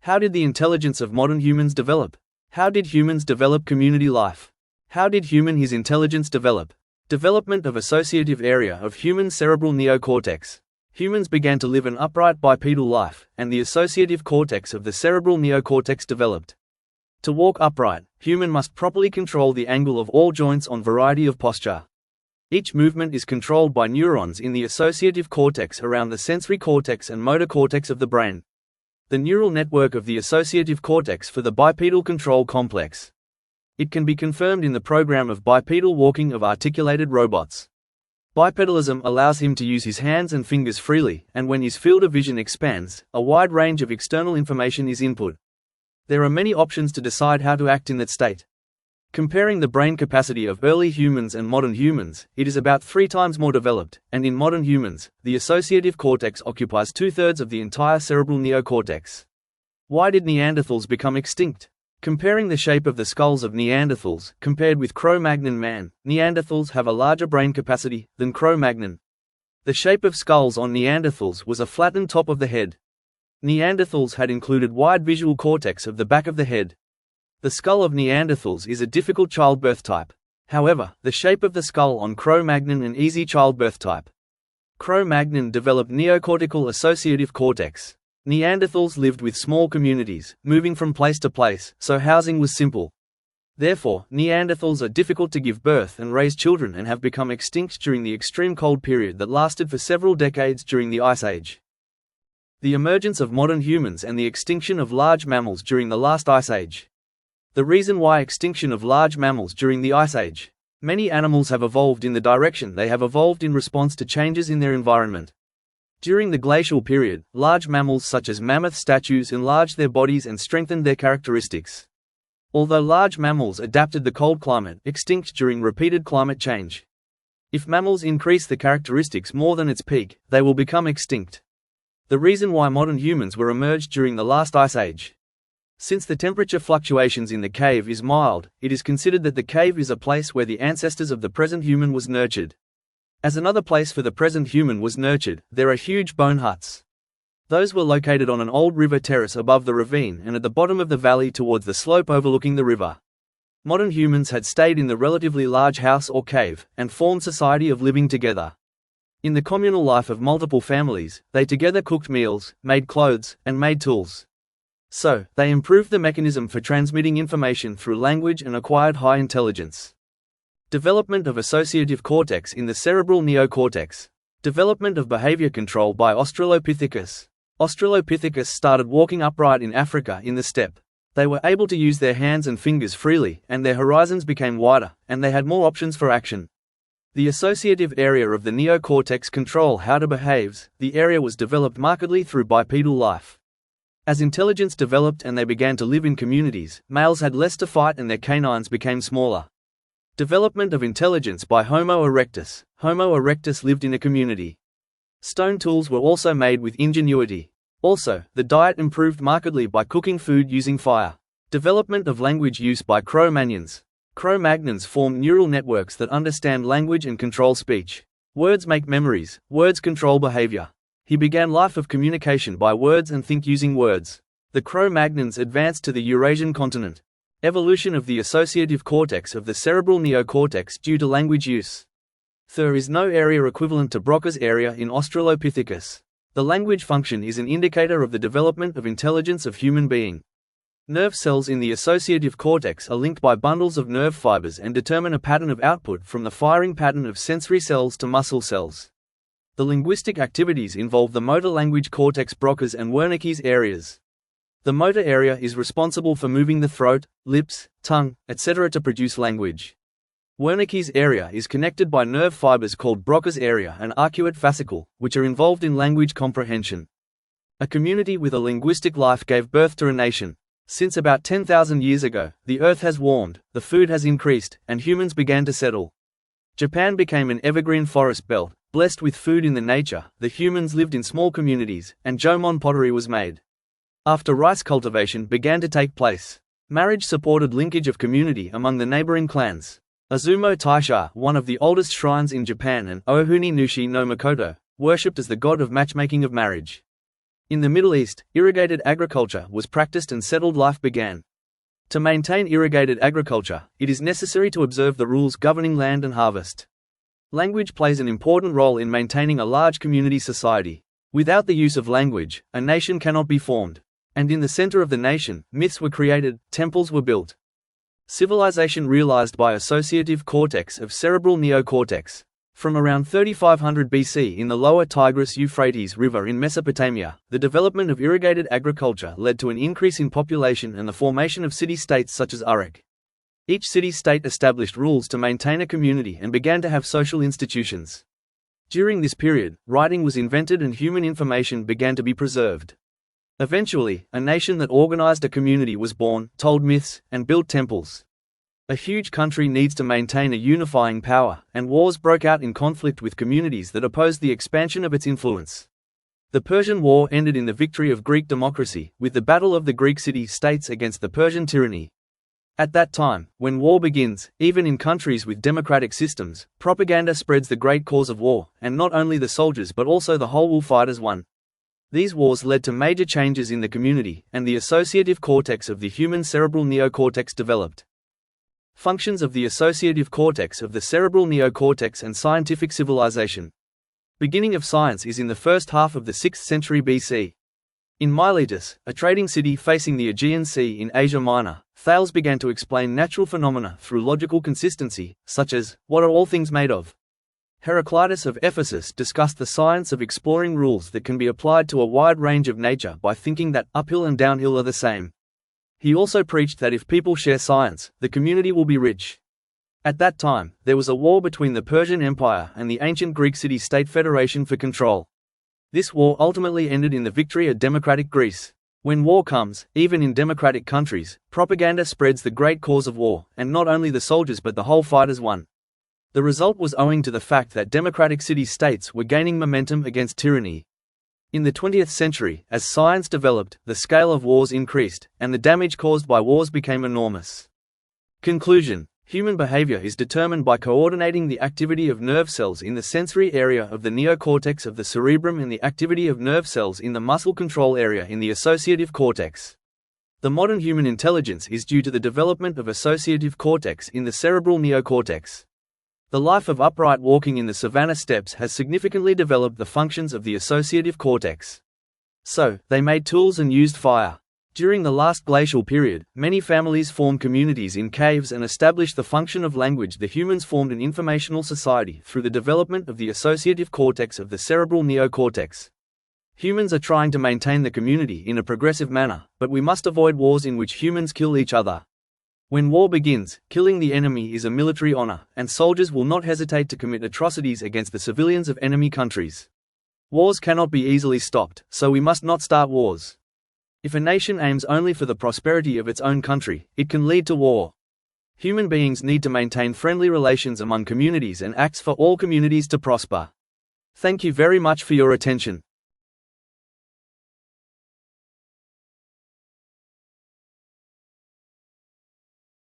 How did the intelligence of modern humans develop? How did humans develop community life? How did his intelligence develop? Development of associative area of human cerebral neocortex. Humans began to live an upright bipedal life, and the associative cortex of the cerebral neocortex developed. To walk upright, human must properly control the angle of all joints on variety of posture. Each movement is controlled by neurons in the associative cortex around the sensory cortex and motor cortex of the brain. The neural network of the associative cortex for the bipedal control complex. It can be confirmed in the program of bipedal walking of articulated robots. Bipedalism allows him to use his hands and fingers freely, and when his field of vision expands, a wide range of external information is input. There are many options to decide how to act in that state. Comparing the brain capacity of early humans and modern humans, it is about 3 times more developed, and in modern humans, the associative cortex occupies 2/3 of the entire cerebral neocortex. Why did Neanderthals become extinct? Comparing the shape of the skulls of Neanderthals, compared with Cro-Magnon man, Neanderthals have a larger brain capacity than Cro-Magnon. The shape of skulls on Neanderthals was a flattened top of the head. Neanderthals had included wide visual cortex of the back of the head. The skull of Neanderthals is a difficult childbirth type. However, the shape of the skull on Cro-Magnon an easy childbirth type. Cro-Magnon developed neocortical associative cortex. Neanderthals lived with small communities, moving from place to place, so housing was simple. Therefore, Neanderthals are difficult to give birth and raise children and have become extinct during the extreme cold period that lasted for several decades during the Ice Age. The emergence of modern humans and the extinction of large mammals during the last Ice Age. The reason why extinction of large mammals during the Ice Age. Many animals have evolved in the direction they have evolved in response to changes in their environment. During the glacial period, large mammals such as mammoth statues enlarged their bodies and strengthened their characteristics. Although large mammals adapted the cold climate, extinct during repeated climate change. If mammals increase the characteristics more than its peak, they will become extinct. The reason why modern humans were emerged during the last Ice Age. Since the temperature fluctuations in the cave is mild, it is considered that the cave is a place where the ancestors of the present human was nurtured. As another place for the present human was nurtured, there are huge bone huts. Those were located on an old river terrace above the ravine and at the bottom of the valley towards the slope overlooking the river. Modern humans had stayed in the relatively large house or cave, and formed society of living together. In the communal life of multiple families, they together cooked meals, made clothes, and made tools. So, they improved the mechanism for transmitting information through language and acquired high intelligence. Development of associative cortex in the cerebral neocortex. Development of behavior control by Australopithecus. Australopithecus started walking upright in Africa in the steppe. They were able to use their hands and fingers freely, and their horizons became wider, and they had more options for action. The associative area of the neocortex control how to behaves. The area was developed markedly through bipedal life. As intelligence developed and they began to live in communities, males had less to fight and their canines became smaller. Development of intelligence by Homo erectus. Homo erectus lived in a community. Stone tools were also made with ingenuity. Also, the diet improved markedly by cooking food using fire. Development of language use by Cro-Magnons. Cro-Magnons formed neural networks that understand language and control speech. Words make memories, words control behavior. He began life of communication by words and think using words. The Cro-Magnons advanced to the Eurasian continent. Evolution of the associative cortex of the cerebral neocortex due to language use. There is no area equivalent to Broca's area in Australopithecus. The language function is an indicator of the development of intelligence of human being. Nerve cells in the associative cortex are linked by bundles of nerve fibers and determine a pattern of output from the firing pattern of sensory cells to muscle cells. The linguistic activities involve the motor language cortex Broca's and Wernicke's areas. The motor area is responsible for moving the throat, lips, tongue, etc. to produce language. Wernicke's area is connected by nerve fibers called Broca's area and arcuate fascicle, which are involved in language comprehension. A community with a linguistic life gave birth to a nation. Since about 10,000 years ago, the earth has warmed, the food has increased, and humans began to settle. Japan became an evergreen forest belt. Blessed with food in the nature, the humans lived in small communities, and Jomon pottery was made. After rice cultivation began to take place, marriage supported linkage of community among the neighboring clans. Azumo Taisha, one of the oldest shrines in Japan, and Ohuni Nushi no Makoto, worshipped as the god of matchmaking of marriage. In the Middle East, irrigated agriculture was practiced and settled life began. To maintain irrigated agriculture, it is necessary to observe the rules governing land and harvest. Language plays an important role in maintaining a large community society. Without the use of language, a nation cannot be formed. And in the center of the nation, myths were created, temples were built. Civilization realized by associative cortex of cerebral neocortex. From around 3500 BC in the lower Tigris-Euphrates River in Mesopotamia, the development of irrigated agriculture led to an increase in population and the formation of city-states such as Uruk. Each city-state established rules to maintain a community and began to have social institutions. During this period, writing was invented and human information began to be preserved. Eventually, a nation that organized a community was born, told myths, and built temples. A huge country needs to maintain a unifying power, and wars broke out in conflict with communities that opposed the expansion of its influence. The Persian War ended in the victory of Greek democracy, with the battle of the Greek city-states against the Persian tyranny. At that time, when war begins, even in countries with democratic systems, propaganda spreads the great cause of war, and not only the soldiers but also the whole will fight as one. These wars led to major changes in the community, and the associative cortex of the human cerebral neocortex developed. Functions of the associative cortex of the cerebral neocortex and scientific civilization. Beginning of science is in the first half of the 6th century BC. In Miletus, a trading city facing the Aegean Sea in Asia Minor, Thales began to explain natural phenomena through logical consistency, such as, what are all things made of? Heraclitus of Ephesus discussed the science of exploring rules that can be applied to a wide range of nature by thinking that uphill and downhill are the same. He also preached that if people share science, the community will be rich. At that time, there was a war between the Persian Empire and the ancient Greek city-state federation for control. This war ultimately ended in the victory of democratic Greece. When war comes, even in democratic countries, propaganda spreads the great cause of war, and not only the soldiers but the whole fight as one. The result was owing to the fact that democratic city-states were gaining momentum against tyranny. In the 20th century, as science developed, the scale of wars increased, and the damage caused by wars became enormous. Conclusion: human behavior is determined by coordinating the activity of nerve cells in the sensory area of the neocortex of the cerebrum and the activity of nerve cells in the muscle control area in the associative cortex. The modern human intelligence is due to the development of associative cortex in the cerebral neocortex. The life of upright walking in the savanna steppes has significantly developed the functions of the associative cortex. So, they made tools and used fire. During the last glacial period, many families formed communities in caves and established the function of language. The humans formed an informational society through the development of the associative cortex of the cerebral neocortex. Humans are trying to maintain the community in a progressive manner, but we must avoid wars in which humans kill each other. When war begins, killing the enemy is a military honor, and soldiers will not hesitate to commit atrocities against the civilians of enemy countries. Wars cannot be easily stopped, so we must not start wars. If a nation aims only for the prosperity of its own country, it can lead to war. Human beings need to maintain friendly relations among communities and acts for all communities to prosper. Thank you very much for your attention.